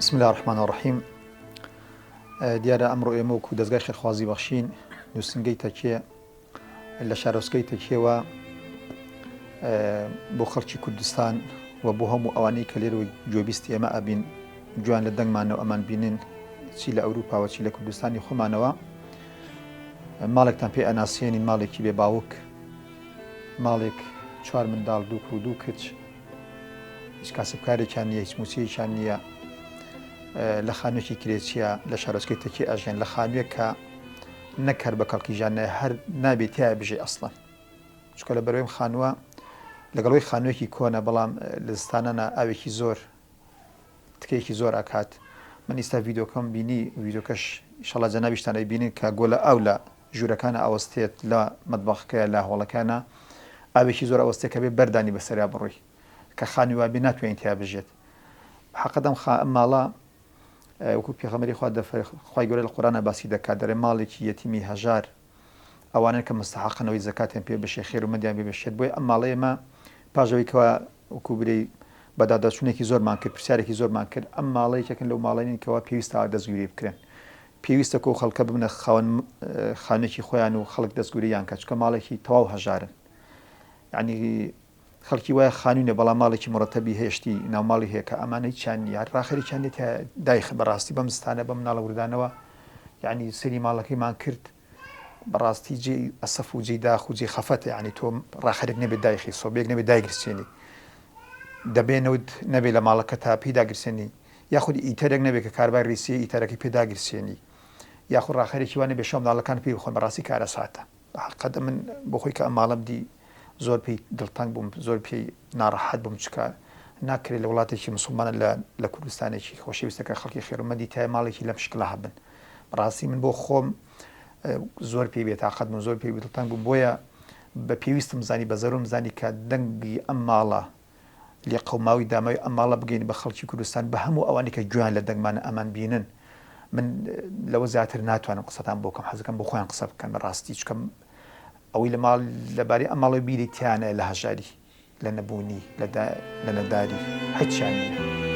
بسم الله الرحمن الرحيم. دیارە ئەمڕۆ ئێمە وەکو دەستگای خێرخوازی بەخشین نووسنگەی تەکیە لە شارۆچکەی تەکیەوە بۆ خەڵکی کوردستان و بۆ هەموو ئەوانەی کە لێرەوە گوێبیستی ئێمە ئەبین جوان لە دەنگمانەوە ئەمان بینن چی لە ئەوروپاوە چی لە کوردستانی خۆمانەوە ماڵێکتان پێ ئەناسیێنین ماڵێکی بێ باوک ماڵێک چوار منداڵ دوو کوڕ و دوو کچ هیچ کاسبکارێکیان نییە هیچ موچەیەکیان نییە لە خانوویەکی کرێچیە لە شارۆچکەی تەکی ئەژێن لە خانوویەک کە نەکەر بە کەڵکیژانە هەر نابێت تایە بژێ ئەسڵەن چکە لە بەروێم خانووە لەگەڵەوەی خانوویەکی کۆنە بەڵام لە زستانانە ئاوێکی زۆر تکەیەکی زۆر ئاکات من ئێستا ڤیدۆکەم بینی ڤیدۆکەش ئینشەڵا جەنابیشتانە بینین کە گۆلە ئاو لە ژوورەکانە ئەوەستێت لە مەتبەخەکەیە لە هۆڵەکانە ئاوێکی زۆر ئەوەستێت کە بێ بەردانی بەسەریا بڕووی کە خانووی وابێ ناتوانین تیا بژێت حەقەتەم ماڵە وەکو پێغەمبەری خوا خوای گەورە لە قورئانە باسی دەکات دەڵێ ماڵێکی یەتیمی هەژار ئەوانن کە مستحەقنەوەی زەکاتیان پێ بشێ خێر و مەدیان پێ بشێت بۆیە ئەم ماڵەی ئێمە پاژەوەی کەوا وەکو برەی بەدادەچوونێکی زۆرمان کرد پرسیارێکی زۆرمان کرد ئەم ماڵەیەکێکن لەو ماڵەیەن کەوا پێویستە دەستگیری بکرێن پێویستە کە خەڵکە ببنە خاوەن خانوویەکی خۆیان و خەڵک دەستگیریان کات چکە ماڵێکی تەواو هەژارن یعنی خەڵکی وایە خانوونێ بەڵام ماڵێکی مرەتەبی هێشتی ناوماڵی هەیە کە ئەمانەی چیان نیە ڕاخەریان لێت دایخ بەڕاستی بەم ستانە بەم مناڵە وردانەوە یعنی سەری ماڵەکەیمان کرد بەڕاستی جێ ئەسەف و جێی داخ و جێ خەفەتە یعنی تۆ ڕاخەرێک نەبێت دایخی سۆبێک نەبێت دایگرسێنی دەبێنەوت نەبێت لە ماڵەکە تا پێی داگرسێنی یاخود ئیتەرێک نەبێت کە کاربار ڕیسی ئیتەرەکەی پێداگرسێنی یاخود ڕاخەرێکی وانە بێ شەو منداڵەکان پێی بخۆن بەڕاستی کارە ساتە قەدە من بۆ خۆی کە ئەم ماڵەم دی زۆر پێی دڵتەنگ بووم زۆر پێی ناڕەحەت بووم چکە ناکرێت لە وڵاتێکی مسلمانە لە کوردستانێکی خۆشەویستەکە خەڵکی خێرمەدی تای ماڵێکی لەم شکڵە هەبن ڕاستی من بۆ خۆم زۆر پێی بێتاقەت بووم زۆر پێی دڵتەنگ بووم بۆیە بە پێویستم زانی بە زەروم زانی کە دەنگی ئەم ماڵە لێ قەوماوی داماوی ئەم ماڵە بگەین بە خەڵکی کوردستان بە هەموو ئەوانەی کە گویان لە دەنگمانە ئەمان بینن من لەوە زیاتر ناتوانم قسەتان بۆ بکەم حەزەکەم بۆ خۆیان قسە بکەن بەڕاستی چکەم ئەوەی لە ماڵ لەبارەی ئەم ماڵەوەی بیری تیانە لە هەژاری لە نەبوونی لە نەداری هیچیان نییە.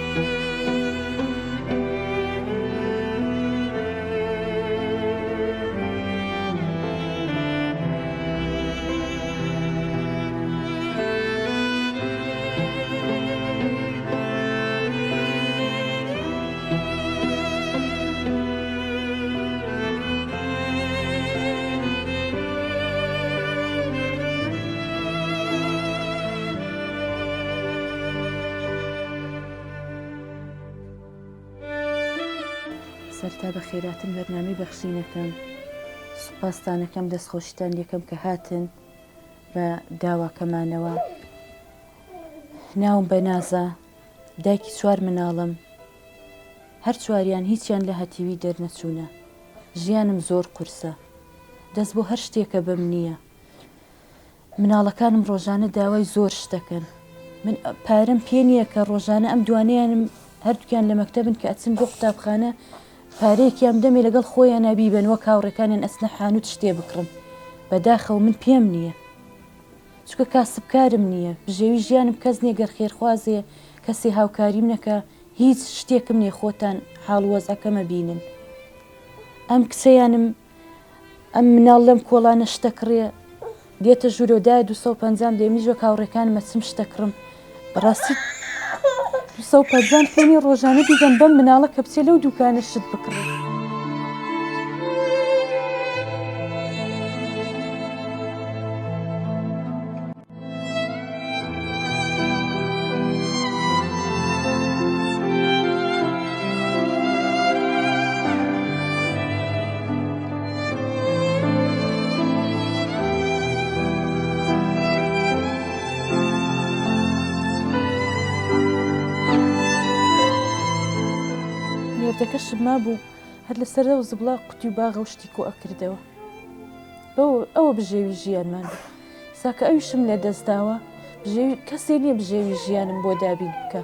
سەرتا بە خێراتن بەرنامەی بەخشینەکەم سوپاسدانەکەم دەستخۆشتان یەکەم کە هاتن بە داواکەمانەوە ناوم بە نازە دایکی چوار مناڵم هەر چواریان هیچیان لە هەتیوی دەرنەچوونە ژیانم زۆر قورسە دەست بۆ هەر شتێکە بەم نییە مناڵەکانم ڕۆژانە داوای زۆر شتەکەن من پارەم پێ نییە کە ڕۆژانە ئەم دوانیانم هەردووکیان لە مەکتەبن کە ئەچن بۆ قوتابخانە پارەیەکیان دەمێ لەگەڵ خۆیان نابیبن وە کاوڕێکانیان ئەسنە حانوت شتێ بکڕم بەداخەو من پێم نییە چکە کاسبکارم نییە بژێوی ژیانم کەس نییە گەر خێرخوازێ کەسێ هاوکاریم نەکە هیچ شتێکم نییە خۆتان حاڵوەزەکەمە بینن ئەم کسەیانم ئەم مناڵ لەم کۆڵانە شتەکڕێ دێتە ژوورۆدای 250 دێمیژوە کاوڕێکان مەچم شتەکڕم بەڕاستی 250 پێنی ڕۆژانە دیدەم بەم مناڵە کە بچێ لەو دوکانە شت بکڕێت مێردەکەشم مابوو هەر لەسەرەوە زبڵا قوتی و باغە و شتی کۆ ئەکردەوە ئەوە بژێوی ژیانمان بوو ساکە ئەویشم لە دەستداوە کەسێ نییە بژێوی ژیانم بۆ دابین بکە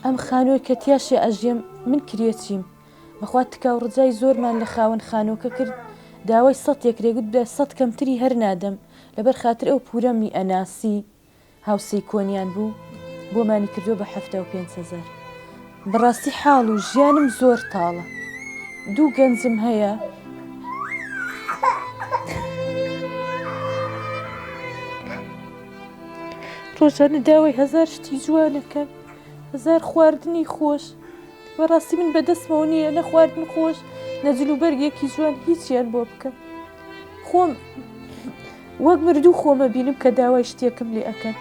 ئەم خانووی کە تیاشێ ئەژێم من کرێچیم بەخوا تکاو ڕجای زۆرمان لە خاوەن خانووکە کرد داوای 100 یەکرێگوت بە 100 کەمتری هەر نادەم لەبەر خاتر ئەو پورەمی ئەناسی هاوسەی کۆنیان بوو بۆمانی کردو بە 500,000. بەڕاستی حاڵ و ژیانم زۆر تاڵە. 2 گەنجم هەیە. ڕۆژانە داوای 1000 شتی جوانەکەن، 1000 خواردنی خۆش. بەڕاستی من بەدەستمەوە نییە نە خواردن خۆش نەجل و بەرگێکی جوان هیچیان بۆ بکەم. خۆم وەک مردوو خۆمە بینم کە داوای شتێکم لێ ئەەکەن.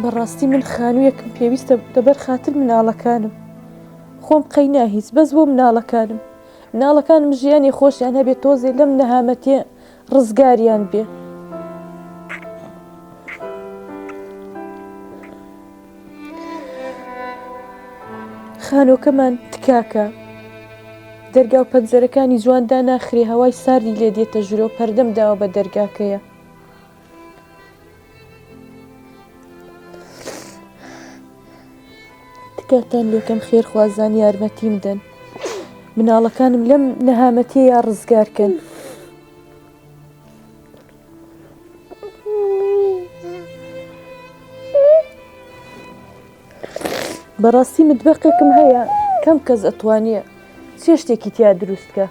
بەڕاستی من خانوویەکم پێویستە دەبەر خاتر مناڵەکانم. خۆم قەی ناهیچ بەس بۆ مناڵەکانم. مناڵەکانم ژیانی خۆشیان هەبێت تۆزێ لەم نەهامەتێ ڕزگاریان بێ. خانۆکەمان تکاکە، دەرگا و پەنجەرەکانی جواندا ناخرێ، هەوای ساردی لێ دێتە ژورە و پەردەم داوە بە دەرگاکەیە. تکاتان لێکم خێرخوازان یارمەتیم بدەن، مناڵەکانم لەم نەهامەتیە ڕزگارکەن. بەڕاستی متبەقێکم هەیە کەم کەس ئەتوانێ چێ شتێکی تیا دروستکە.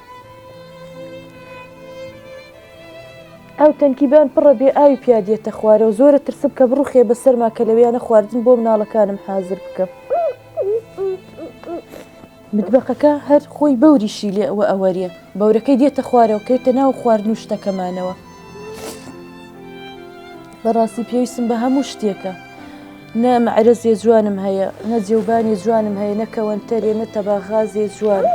ئەو تەنکیبان پڕە بێ ئاوی پیادێتە خوارە و زۆرە ترسم کە بڕوخێ بەسەرما کە لەویانە خواردن بۆ مناڵەکانم حازر بکەم. متبەقەکە هەر خۆی بەوریشی لێ ئەوە ئەوەریە، بەورەکەی دێتە خوارەوە کەوتە ناو خواردن و شتەکەمانەوە. بەڕاستی پێویستم بە هەموو شتێکە، نە مەعرەزێ جوانم هەیە، نە جێوبانی جوانم هەیە، نە کەوەنتەرێ، نە تەباغازێ جوان،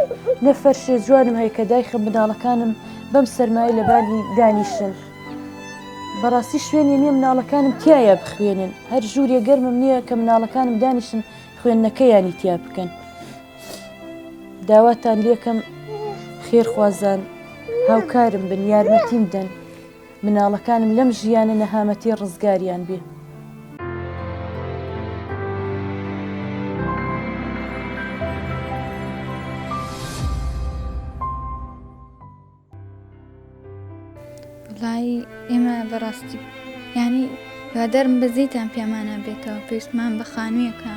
نە فەرشێ جوانم هەیە کە دایخم مناڵەکانم بەم سەرمای لەبانی دانیشن. بەڕاستی شوێنی نییە مناڵەکانم تایە بخوێنن، هەر ژوورێ گەرمم نییە کە مناڵەکانم دانیشن خوێندنەکەیانی تیا بکەن. داواتان لێکم خێرخوازان هاوکارم بن، یارمەتیم بدەن، مناڵەکانم لەم ژیانە نەهامەتی ڕزگاریان بێ. وڵی ئێمە بەڕاستی یعنی هیوادارم بەزەیتان پێمانە بێتەوە، پێویستمان بە خانوویەکە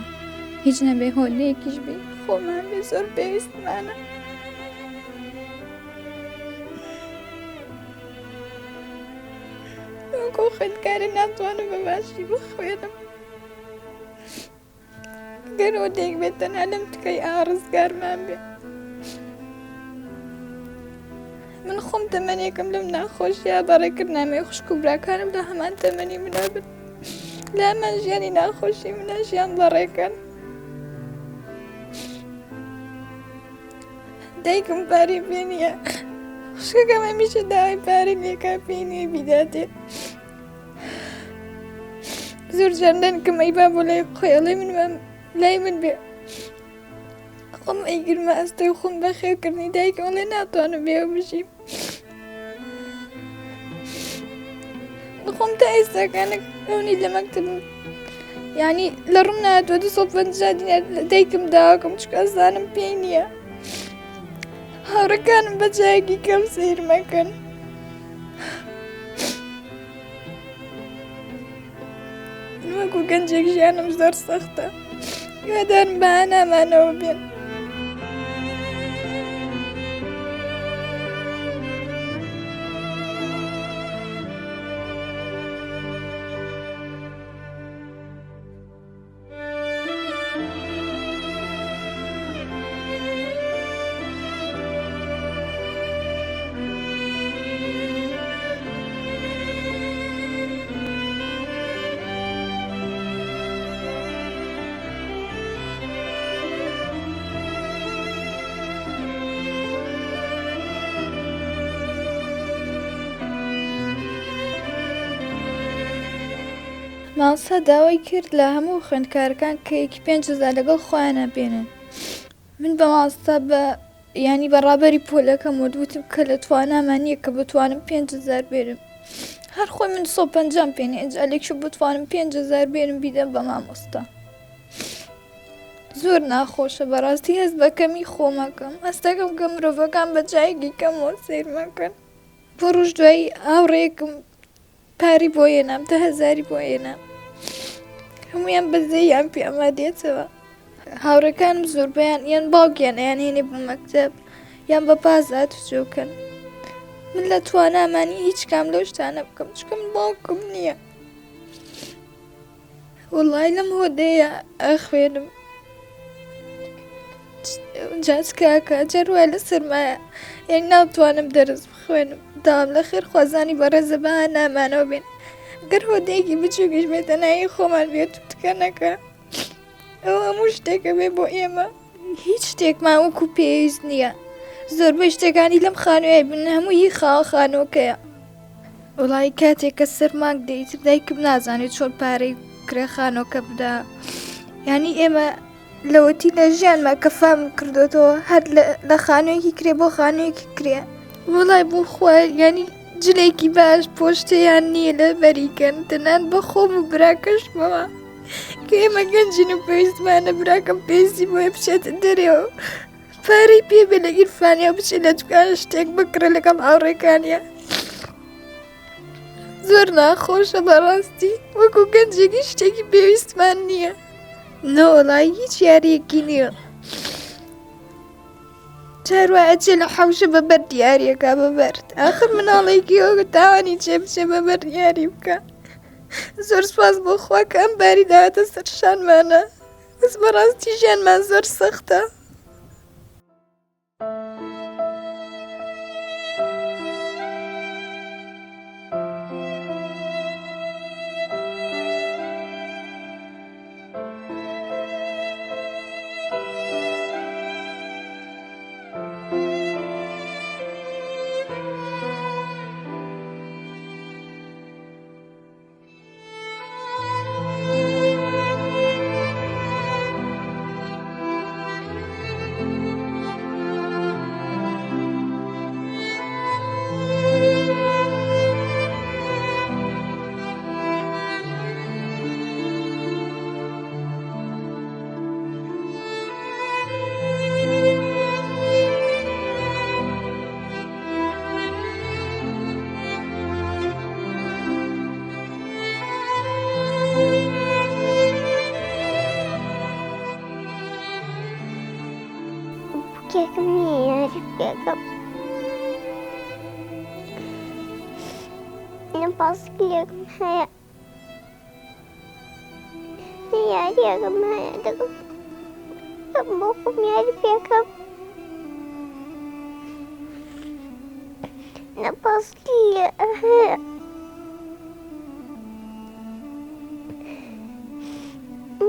هیچ نەبێ هۆلەیەکیش بێ خۆمان بێ زۆر پێویستمانە. وەکو خوێندکارە ناتوانم بە باشی بخوێنم، گەر هۆلەیەک بێت تەنها لەم تکەی ڕزگارمان بێ. من خۆم تەمەنێکم لەم ناخۆشیە بەڕێکردنامەی خوشک و براکانم لە هەمان تەمەنی منە بن، لە هەمان ژیانی ناخۆشی منە ژیان بەڕێکەن. دایکم پارەی پێ نییە، خوشکەکەم هەمیشە داوای پارەی لێکا پێی نییە بیداتێ. زۆر جار دەنکەم ئەی با بۆ لای خۆی ئەڵێ من لای من بێ، خۆم ئەیگرمە ئەستەی خۆم بەخێوکردنی دایکم ئەڵێ ناتوانم بێوە بژیم. خۆم تا ئێستاکانە ئەوەی لە مەکتەبم یعنی لە ڕوون نهاتوە 250 دینار دایکم داواکەم چکە ئەزانم پێی نییە. هاوڕەکانم بە جایەکی کەم سەیر مەکەن. وەکو گەنجێک ژیانم زۆر سەختە، هیوادارم بەهانامانەوە بێن. مامۆستا داوای کرد لە هەموو خوێندکارەکان کە یەکی 5,000 لەگەڵ خۆیانە بێنن. من بە مامۆستا بە ینی بەڕابەری پۆلەکەم وتم کە لە توانامان نییە کە بتوانم 5,000 بێرم. هەر خۆی من 150 پێنێ ئەجالێکش بتوانم 5,000 بێرم بیدەم بە مامۆستا. زۆر ناخۆشە بەڕاستی هەست بە کەمی خۆمەکەم، هەستەکەم کە مرۆڤەکان بە جایەکی کەمەوە سیرمەکەن. بۆ ڕۆژ دوایی هاوڕێیەکم پاری بۆ هێنام 10,000 بۆ هێنام، هەمویان بەزەیان پێ ئەمادێتەوە. هاوڕەکانم زۆربیان یان باوکیان ئەیان هێنێ بۆ مەکتەب یان بە پازات جۆکەن. من لە توانامانی هیچ کام لەو شتانە بکەم چکە من باوکم نییە. وەڵای لەم هۆدەیە ئەخوێنم جاچ کاکە جەروای لە سرمایە یعنی ناتوانم دەرس بخوێنم، داوام لە خێر خوازانی بەڕێزە بە نامانەوە بێن. گەر هۆدەیەکی بچووکیش بێتە نایی خۆمان بێت و تکەنەکە ئەو هەموو شتێکە بێ بۆ ئێمە هیچ شتێکمان وەکو پێویست نییە. زۆربەی شتەکانی لەم خانوویە بن هەمووی خاوە خانۆکەیە. وڵی کاتێک کە سەرمانک دەیتر دایکم نازانێت چۆن پارەی کرێ خانۆکە بدا، ینی ئێمە لەوەتی لە ژیانمە کە فام کردوێتەوە هەر لە خانوویەکی کرێ بۆ خانوویەکی کرێ. وڵای بۆ خوای ینی جلێکی باش پۆشتەیان نییە لە بەریکەن تەنان بە خۆم و براکەشمەوە کە ئێمە گەنجین و پێویستمانە براکەم پێویستی بۆیە بچێتە دەرێەوە پارەی پێبێ لە گیرفانیا و بچێت لە دوکان شتێک بکرە لەگەڵ هاوڕێکانیە. زۆر ناخۆشە بەڕاستی وەکو گەنجێکی شتێکی پێویستمان نییە. نەوەڵای هیچ یاریەکی نییە. چاروای ئەچێ لە حەوشە بەبەر دیارەکە بەبەرد ئاخر مناڵێکی ئەوگە تاوانی چێ بچێ بەبەر دیاری بکە. زۆر سوپاس بۆ خوا کە ئەم باری داوەتە سەرشانمانە. بەس بەڕاستی ژیانمان زۆر سەختە. Kekam yiyecek kekam. Ne baskı yakım hayat. Ne yer yakım hayatım. Bokum yer yakım. Ne baskı hayat.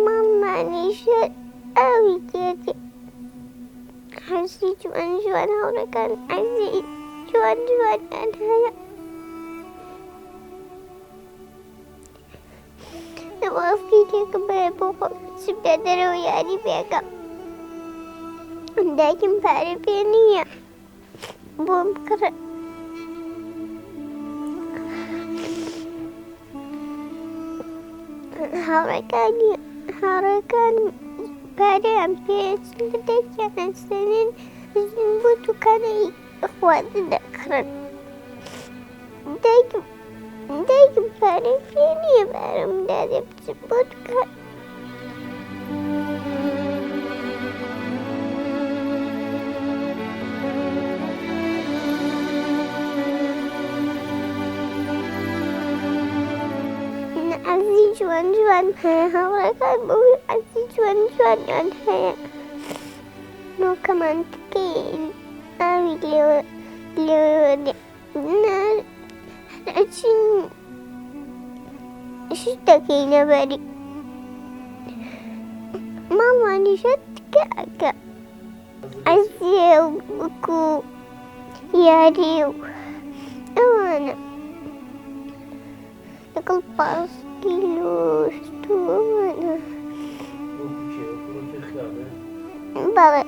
Mama nişe avi keki. عزي جوان هوركان عزي جوان أنهايا نبغى أفكيك بابوكم سبدا درو يعني بيكا دايكم باري بينيا بوم كرا هوركان باري عم بيت لديك عن سنين زنبوتو كان إخوان ذكرا دايك باري فيني بارم دادي بزنبوتو كان عزي جوان هاي كان بوي عزي جوان هاي نو كمان تكين أوي لو نار عشان شتكينا بري ماما نشتكك عزي وكو ياريو أوانا القلب كيلو ستون بەڵێ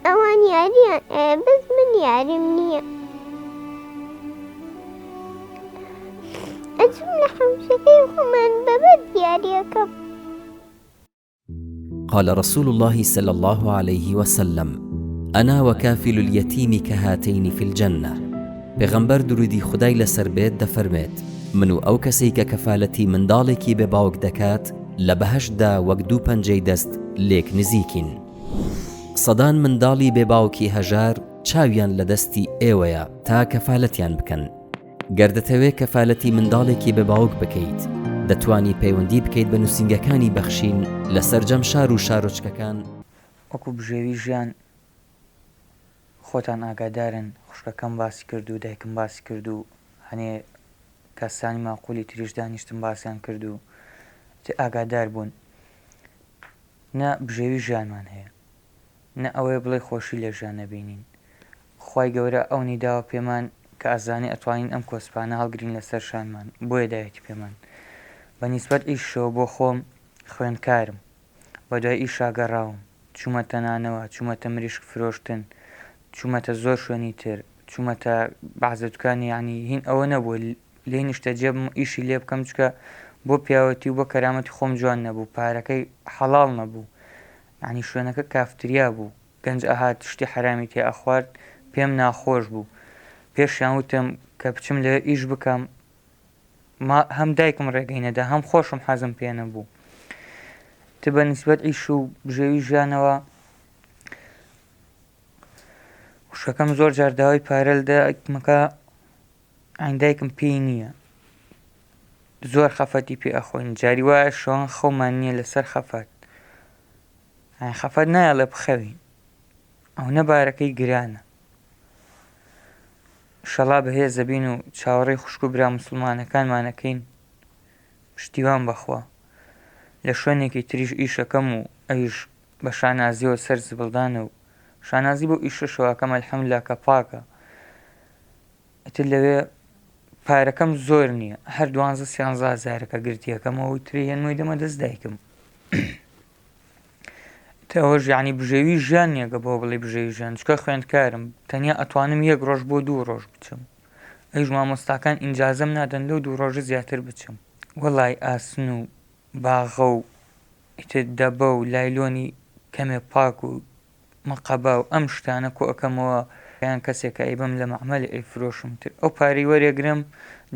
ئەوان یاریان بەس من یاریم نییە ئەچم لە حەوشەکەی خۆمان بەبەر دیاریەکەم. قال رسول الله صلى الله عليه وسلم: أنا وكافل اليتيم كهاتين في الجنة. بغنبر درودي خداي لسر بيت دفرميت منو أو كسيك كفالتي من دالكي بباوك دكات لبهش دا وقدو پنجي دست ليك نزيكين. صدان من دالي بباوكي هجار چاويان لدستي ايويا تا كفالتيان بكن. گەردەتەوێ کەفالەتی منداڵێکی بەباوک بکەیت دەتوانی پەیوەندی بکەیت بە نووسینگەکانی بەخشین لە سەرجەم شار و شارۆچکەکان. وەکو بژێوی ژیان خۆتان ئاگادارن، خوشکەکەم باسی کرد و دایکم باسی کرد و هەنێ کەسانی ماقولی تریش دانیشتم باسییان کرد و ئاگادار بوون نە بژێوی ژیانمان هەیە، نە ئەوەیە بڵێ خۆشی لە ژیان نەبینین. خوای گەورە ئەوەی داوە پێمان کە ئازانی ئەتوانین ئەم کۆسپانە هەڵگرین لەسەر شانمان، بۆیە دایەتی پێمان. بە نیسبەت ئیشەوە بۆ خۆم خوێندکارم، بە دوای ئیشا گەڕاوم، چوومەتە نانەوە، چوومەتە مریشک فرۆشتن، چوومەتە زۆر شوێنی تر، چوومەتە بەعزە دوکانی، یعنی هین ئەوە نەبووە لێ نیشتە جێبم ئیشی لێ بکەم چکە بۆ پیاوەتی و بۆ کەرامەتی خۆم جوان نەبوو، پارەکەی حەڵاڵ نەبوو، یعنی شوێنەکە کافتریا بوو، گەنج ئەهات شتی حرامی تێ ئەخوارد، پێم ناخۆش بوو. پێشیان وتم کە بچم لێ ئیش بکەم، هەم دایکم ڕێگەی نەدا، هەم خۆشم حەزم پێ نەبوو. تە بە نیسبەت ئیش و بژێوی ژیانەوە وشەکەم زۆر جار داوای پارە لە دایکمەکە، دایکم پێی نییە، زۆر خەفەتی پێ ئەخۆین، جاری وایە شۆن خەومان نییە لەسەر خەفەت، خەفەت نایەڵێ بخەوین، ئەو نەبارەکەی گرانە. شەڵا بەهێزە بین و چاوەڕێی خوشک و برا موسڵمانەکانمانەکەین، پشتیوان بەخوا. لە شوێنێکی تریش ئیشەکەم و ئەویش بە شانازیەوە سەر زبڵدانە و شانازی بۆ ئیشەشەوەکەم ئەلحەمدولیلا کە پاکە. ئیتر لەوێ پارەکەم زۆر نییە، هەر 12-13 هەزارەکە گرتیەکەمەوەی تری هێنمەوەی دەمە دەست دایکم. ئەوەش یعنی بژێوی ژیان نییەگە بۆ بڵێ بژێوی ژیان، چکە خوێندکارم، تەنیا ئەتوانم 1 ڕۆژ بۆ 2 ڕۆژ بچم، ئەویش مامۆستاکان ئینجازەم نادەن لەو 2 ڕۆژە زیاتر بچم. وەڵای ئاسن و باغە و ئیتر دەبە و لایلۆنی کەمێ پاک و مەقەبا و ئەم شتانە کۆ ئەەکەمەوە یان کەسێکە ئەیبم لە مەعمەلی ئەیفرۆشم تر ئەو پارەی وەرێگرم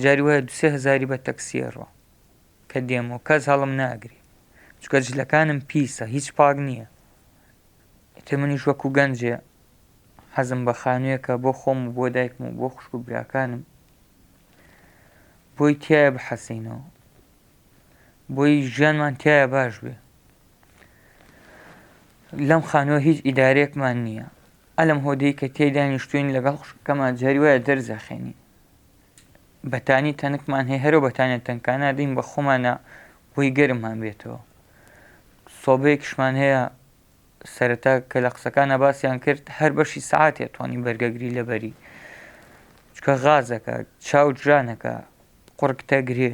جاری وایە 2-3 هەزاری بە تەکسیەڕۆ کە دێمەوە کەس هەڵم ناگری، چکە جلەکانم پیسە، هیچ پاک نییە. ئیتر منیش وەکو گەنجێ حەزم بە خانوویەکە بۆ خۆم و بۆ دایکم و بۆ خوشک و براکانم، بۆی تایە بحەسینەوە، بۆی ژیانمان تایە باش بێ. لەم خانووە هیچ ئیدارەیەکمان نییە، ئەلم هۆدەی کە تێیدا نیشتوین لەگەڵ خوشکەکەمان جاری وایە دەرزەخێنی، بەتانی تەنکمان هەیە، هەرۆ بەتانێت تەنکانە دەین بە خۆمانە بۆی گەرممان بێتەوە. سۆبەیەکیشمان هەیە سەرەتا کە لە قسەکانە باسییان کرد، هەر بەشی سەعاتێ توانی بەرگەگری لەبەری، چکە غازەکە، چاو جرانەکە، قوڕکتە گرێ.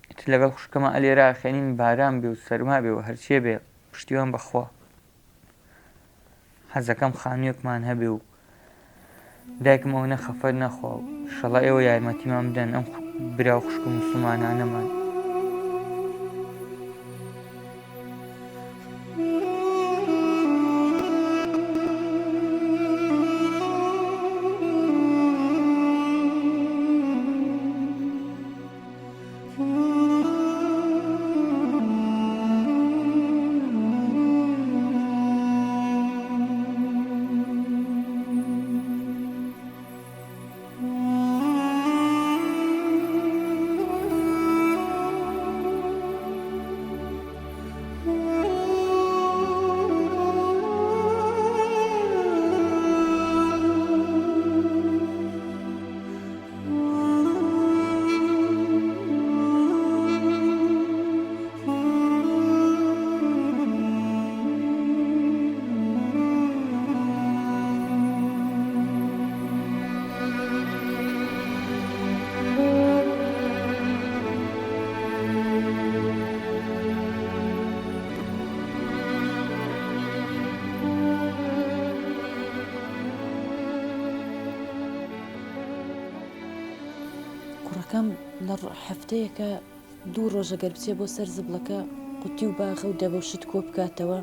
ئیتر لەگەڵ خوشکەمە ئەلێرا خێنین باران بێ و سەرما بێ و هەرچێ بێ پشتیوان بەخوا. حەزەکەم خانوویەکمان هەبێ و دایکمەوە نەخەفەت نەخوا و شەڵا ئێوە یارمەتیمان بدەن ئەم برا و خوشک و موسڵمانانەمان. یەکەم لە هەفتەیەکە 2 ڕۆژە گەر بچێ بۆ سەر زبڵەکە قوتی و باغە و دەبەوشت کۆ بکاتەوە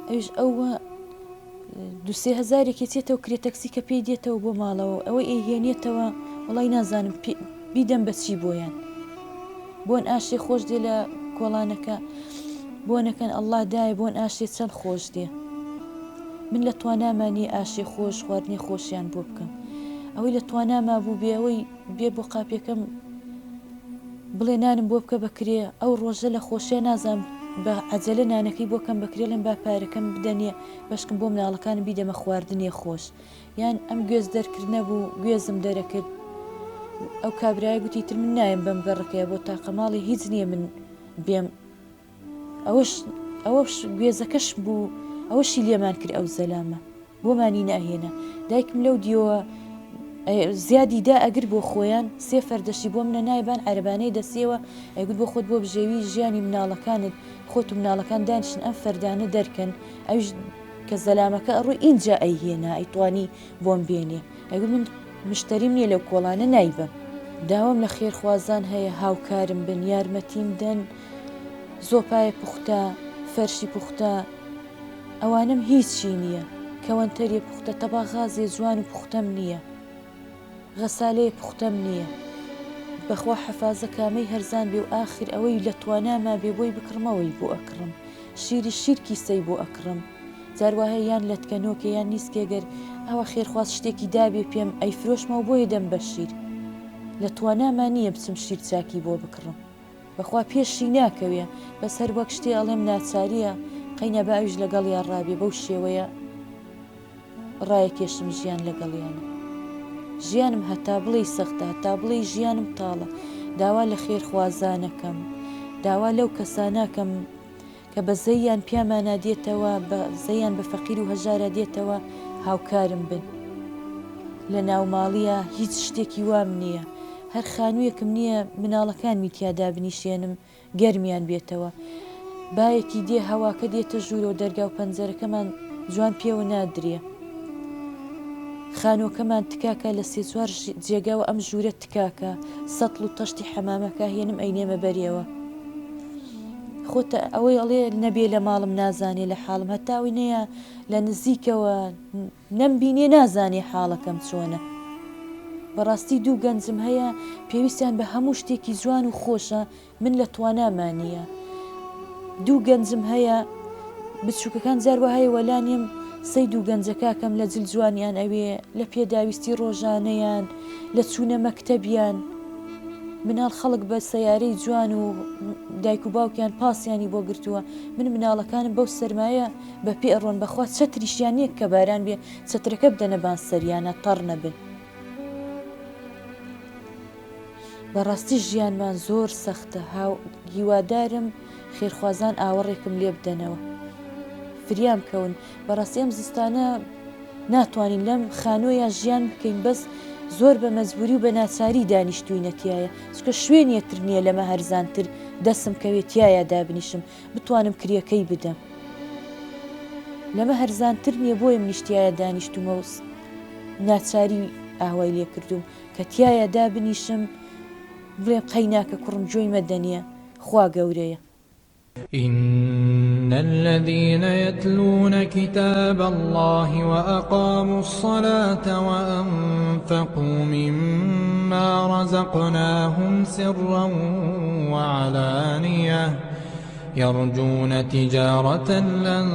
ئەوش ئەوە 2-3 هەزارێکی چێتەوە کرێتەکسی کە پێی دێتەوە بۆ ماڵەوە ئەوەی ئێهێنێتەوە وڵی نازانم بیدەم بەچی بۆیان بۆن ئاشێ خۆش دێ لە کۆڵانەکە بۆنەکەن ئەلله دایە بۆن ئاشێ چەند خۆش دێ من لە توانامانی ئاشێ خۆش خواردنی خۆشیان بۆ بکەم ئەوەی لە تواناما بوو بێ ئەوەی بێ بۆ قاپەکەم بڵێ نانم بۆ بکە بەکرێ ئەو ڕۆژە لە خۆشیە نازانم بە عەجەلە نانەکەی بۆکەم بەکرێ لەم با پارەکەم بدەنیە بەشکم بۆ مناڵەکانم بیدەمە خواردنی خۆش یان ئەم گوێز دەرکردنە بوو گوێزم دەرەکرد ئەو کابرای گوتی تر من نایم بەم گەڕەکەیە بۆ تاقە ماڵی هیچ نییە من بێم ئەوەش گوێزەکەش بوو ئەوەشی لێمان کرد ئەو زەلامە بۆمانی ناهێنا دایکم لەو دیەوە زیادی دا ئەگر بۆ خۆیان 3 فەردەشی بۆ منە نایبان عەربانەی دەسێەوە ئەیگوت بۆ خۆت بۆ بژێوی ژیانی مناڵەکانت خۆت و مناڵەکان دانیشن ئەم فەردانە دەرکەن ئەوش کە زەلامەکە ئەڕووی اینجا ئەیهێنا ئەیتوانی بۆم بێنێ ئەیگوت من مشتریم نییە لەو کۆڵانە نایبم داوام لە خێرخوازان هەیە هاوکارم بن یارمەتیم دەن زۆپایە پوختە فەرشی پوختە ئەوانم هیچی نییە کەوەنتەری پوختە تەبا غازێ جوان و پوختەم نییە غەسالەیە پوختەم نییە بەخوا حەفازە کامەی هەرزان بێ و ئاخر ئەوەی لە تواناما بێ بۆی بکڕمەوەی بۆ ئەکڕم شیری شیرکی سەی بۆ ئەکڕم جاروواهەیە یان لەتکەنۆکە یان نیسکێگەر ئەوە خێرخواست شتێکی دابێ پێم ئەی فرۆشمەوە بۆیە دەم بە شیر لە تواناما نییە بچم شیر چاکی بۆ بکڕم بەخوا پێشی ناکەوێ بەسەر وەک شتێ ئەڵێم ناچاریە قەینە بە ئەوش لەگەڵ یان ڕابێ بەو شێوەیە ڕایەکێشم ژیان لەگەڵیانە ژیانم هەتا بڵێ سەختە هەتا بڵێ ژیانم تاڵە داوا لە خێرخوازانەکەم داوا لەو کەسانەکەم کە بە زەیان پیامانە دێتەوە بە زەیان بە فەقیر و هەژارە دێتەوە هاوکارم بن لە ناوماڵیە هیچ شتێکی وام نییە هەر خانوویەکم نییە مناڵەکانمی تیادا بنیشێنم گەرمیان بێتەوە باەکی دێ هەواکە دێتە ژوورە و دەرگا و پەنجەرەکەمان جوان پێوە نادرێ خانۆکەمان تکاکە لە 3-4 جێگاوە ئەم ژوورە تکاکە سەتڵ و تەشتی حەمامەکە هێنم ئەینێمە بەریەوە خۆتە ئەوەی ئەڵێ نەبێ لە ماڵم نازانێ لە حاڵم هەتاوی نەیە لە نزیکەوە نەمبینێ نازانێ حاڵەکەم چۆنە بەڕاستی 2 گەنجم هەیە پێویستیان بە هەموو شتێکی جوان و خۆشە من لە توانامانیە 2 گەنجم هەیە بچووکەکان جاروە هەیە وەلانیم 2 گەنجەکەکەم لە جل جوانیان ئەوێ لە پێداویستی ڕۆژانەیان لە چوونە مەکتەبیان مناڵ خەڵک بە سەیارەی جوان و دایک و باوکیان پاسیانی بۆ گرتووە من مناڵەکانم بەو سەرمایە بە پێڕۆن بەخوا چەتریشیان نییە کە باران بێ چەترەکە بدەنە بان سەریانە تەڕ نەبن بەڕاستی ژیانمان زۆر سەختە هیوادارم خێرخوازان ئاوەڕێکم لێ بدەنەوە فریام کەون بەڕاستی ئەم زستانە ناتوانین لەم خانۆیە ژیان بکەین بەس زۆر بە مەجبوری و بە ناچاری دانیشتووینەتیایە چکە شوێنیەتر نییە لەمە هەرزانتر دەسم کەوێتیایە دابنیشم بتوانم کریەکەی بدەم لەمە هەرزانتر نییە بۆی نیشتیایە دانیشتومە و ناچاری ئاوای لێ کردوم کە تایە دابنیشم بڵێم قەیناکە کوڕم جۆی مەدەنیە خوا گەورەیە إن الذين يتلون كتاب الله وأقاموا الصلاة وأنفقوا مما رزقناهم سرا وعلانية يرجون تجارة لن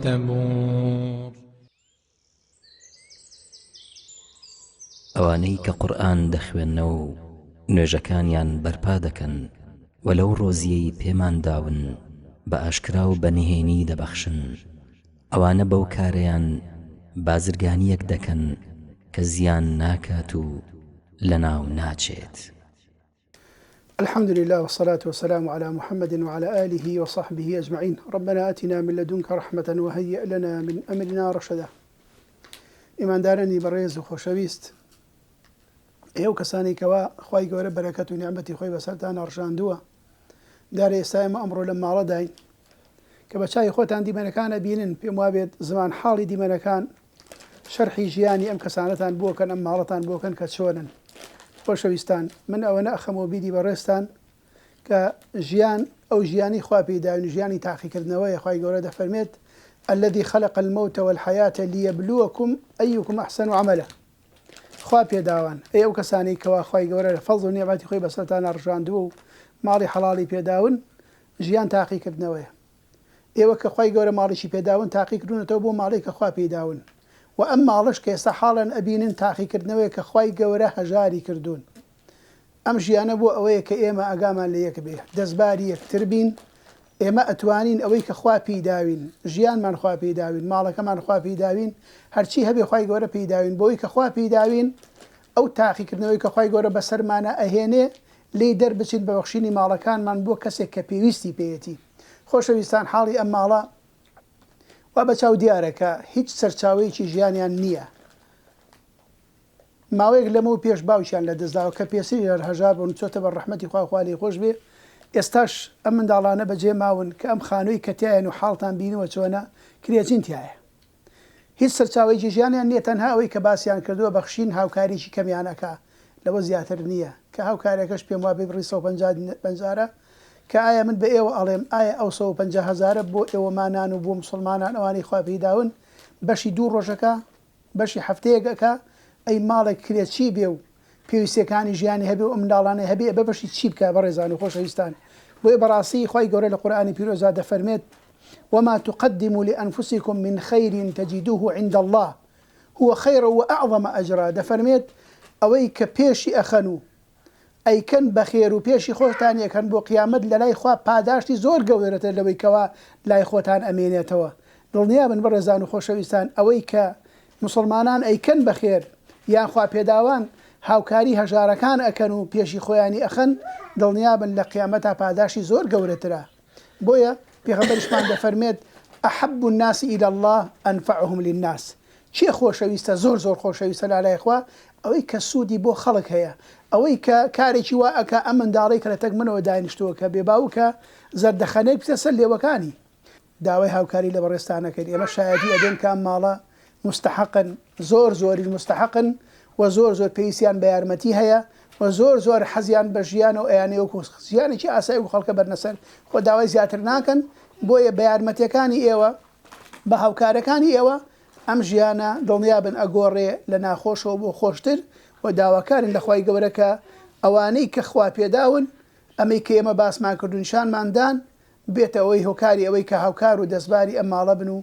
تبور ئەوانەی کە قورئان دەخوێننەوە و نوێژەکانیان بەرپا دەکەن وەلەو ڕۆزیەی پێمان داون بە ئاشکرا و بەنهێنی دەبەخشن ئەوانە بەو کارەیان بازرگانیەک دەکەن کە زیان ناکات و لەناو ناچێت. الحمد لله والصلاة والسلام على محمد وعلى آله وصحبه أجمعين. ربنا آتنا من لدنك رحمة وهيئ لنا من أمرنا رشدا. إيمان دارني بريز وخوشويست ئێو کەسانی کەوا خوای گەورە بەرەکەت و نیعمەتی خۆی بەسەرتان هەڕشاندووە دارێ ئێستایمە ئەمڕۆ لە ماڵەداین کە بە چای خۆتان دیمەنەکانە بینن پێم وابێت زمان حاڵی دیمەنەکان شەرحی ژیانی ئەم کەسانەتان بۆکەن ئەم ماڵەتان بۆکەن کە چۆنن خۆشەویستان من ئەوە نەخەمەوە بیری بەڕێستان کە ژیان ئەو ژیانی خوا پێداوین ژیانی تاقیکردنەوەی خوای گەورە دەفەرمێت الذي خلق الموت والحياة ليبلوكم أيكم أحسن عملا خوا پێداوان ئەو کەسانی کەوا خوای گەورە فەضڵ و نیعمەتی خۆی بەسەرتان ڕژاندووە و ماڵی حەڵاڵی پێداون ژیان تاقیکردنەوەیە ئێوە کە خوای گەورە ماڵیشی پێداون تاقیکردونەوە بۆ ماڵی کە خوا پێداون و ئەم ماڵش کە ئێستا حاڵن ئەبینن تاقیکردنەوەی کە خوای گەورە هەژاری کردوون ئەم ژیانە بۆ ئەوەیە کە ئێمە ئەگامان لە یەک بێ دەستباری یەکتر بین ئێمە ئەتوانین ئەوەی کە خوا پێداوین ژیانمان خوا پێداوین ماڵەکەمان خوا پێداوین هەرچی هەبێ خوای گەورە پێداوین بۆی کە خوا پێداوین ئەو تاقیکردنەوەی کە خوای گەورە بەسەرمانە ئەهێنێ لێی دەربچین بە بەخشینی ماڵەکانمان بۆ کەسێک کە پێویستی پێیەتی خۆشەویستان حاڵی ئەم ماڵە وا بەچاو دیارەکە هیچ سەرچاوەیەکی ژیانیان نییە ماوەیەک لەمە و پێش باوکیان لە دەستداوە کە پێسی هەژار بوون چۆتە بە ڕەحمەتی خوا لێی خۆش بێ ئێستاش ئەم منداڵانە بەجێ ماون کە ئەم خانووی کەتیایەن و حاڵتان بینەوە چۆنە کرێچین تایە هیچ سەرچاوەیەکی ژیانیان نییە تەنها ئەوەی کە باسییان کردووە بەخشین هاوکاریی کەمیانەکە لەوە زیاتر نییە کە هاوکارێکەش پێم وا بێ بڕی 150 کە ئایا من بە ئێوە ئەڵێم ئایا ئەو 150,000 بۆ ئێوەمانان و بۆ مسلمانان ئەوانی خوا پێداون بەشی 2 ڕۆژەکە بەشی هەفتەیەکەکە ئەی ماڵێک کرێچی بێ و پێویستەکانی ژیانی هەبێ و ئەم منداڵانە هەبێ بە بەشی چی بکە بەڕێزان و خۆشەویستان بۆیە بەڕاستی خوای گەورە لە قورئانی پیرۆزدا دەفەرمێت وما تقدموا لأنفسكم من خير تجدوه عند الله هو خير وأعظم أجرا دەفەرمێت ئەوەی کە پێشی ئەخەن و ئەیکەن بەخێر و پێشی خۆتان یەکەن بۆ قیامەت لە لای خوا پاداشتی زۆر گەورەتر لەوەی کەوا لای خۆتان ئەمێنێتەوە دڵنیابن بەڕێزان و خۆشەویستان ئەوەی کە مسلمانان ئەیکەن بەخێر یان خوا پێداوان هاوکاری هەژارەکان ئەکەن و پێشی خۆیانی ئەخەن دڵنیابن لە قیامەتا پاداشی زۆر گەورەترە بۆیە پێغەمبەرشمان دەفەرمێت أحب الناس إلى الله أنفعهم للناس چی خۆشەویستە زۆر خۆشەویستە لای خوا ئەوەی کە سوودی بۆ خەڵک هەیە ئەوەی کە کارێکی وا ئەکا ئەم منداڵەی کە لە تەک منەوە دانیشتووە کە بێباوکە زەردەخەنەی بتە سەر لێوەکانی داوای هاوکاری لە بەڕێستانەکەی ئێمە شایەتی ئەدەن کام ماڵە مستحقن زۆری مستحقن و زۆر پێویستیان بە یارمەتی هەیە و زۆر حەزیان بە ژیان و ئەیانەیە و ژیانێکی ئاسایی و خەڵکە بەرنەسەر خۆ داوای زیاتر ناکەن بۆیە بە یارمەتیەکانی ئێوە بە هاوکارەکانی ئێوە ئەم ژیانە دڵنیابن ئەگۆڕێ لە ناخۆشەوە بۆ خۆشتر و داواکارن لە خوای گەورەکە ئەوانەی کە خوا پێداون ئەمەی کە ئێمە باسمان کردو نیشانماندان بێتە ئەوەی هۆکاری ئەوەی کە هاوکار و دەستباری ئەم ماڵە بن و